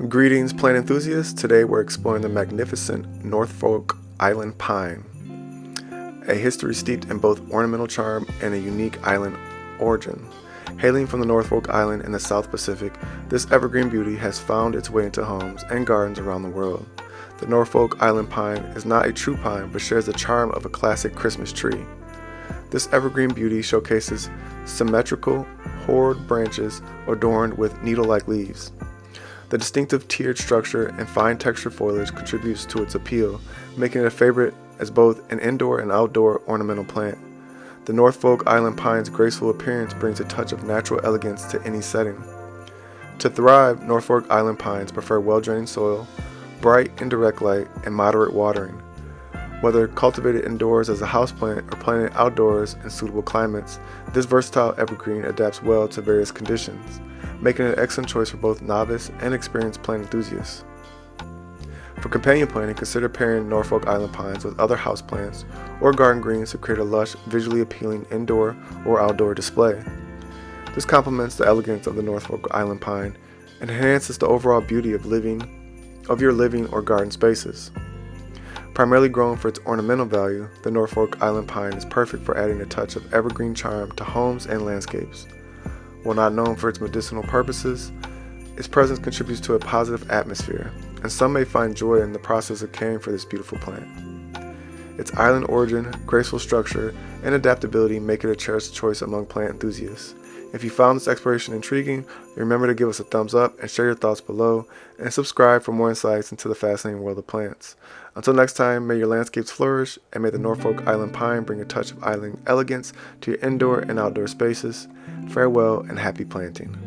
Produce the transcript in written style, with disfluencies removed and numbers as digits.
Greetings, plant enthusiasts. Today we're exploring the magnificent Norfolk Island pine, a history steeped in both ornamental charm and a unique island origin. Hailing from the Norfolk Island in the South Pacific, this evergreen beauty has found its way into homes and gardens around the world. The Norfolk Island pine is not a true pine, but shares the charm of a classic Christmas tree. This evergreen beauty showcases symmetrical, hoard branches adorned with needle-like leaves. The distinctive tiered structure and fine textured foliage contributes to its appeal, making it a favorite as both an indoor and outdoor ornamental plant. The Norfolk Island pine's graceful appearance brings a touch of natural elegance to any setting. To thrive, Norfolk Island pines prefer well-draining soil, bright indirect light, and moderate watering. Whether cultivated indoors as a houseplant or planted outdoors in suitable climates, this versatile evergreen adapts well to various conditions, making it an excellent choice for both novice and experienced plant enthusiasts. For companion planting, consider pairing Norfolk Island pines with other houseplants or garden greens to create a lush, visually appealing indoor or outdoor display. This complements the elegance of the Norfolk Island pine and enhances the overall beauty of your living or garden spaces. Primarily grown for its ornamental value, the Norfolk Island pine is perfect for adding a touch of evergreen charm to homes and landscapes. While not known for its medicinal purposes, its presence contributes to a positive atmosphere, and some may find joy in the process of caring for this beautiful plant. Its island origin, graceful structure, and adaptability make it a cherished choice among plant enthusiasts. If you found this exploration intriguing, remember to give us a thumbs up and share your thoughts below, and subscribe for more insights into the fascinating world of plants. Until next time, may your landscapes flourish, and may the Norfolk Island pine bring a touch of island elegance to your indoor and outdoor spaces. Farewell and happy planting.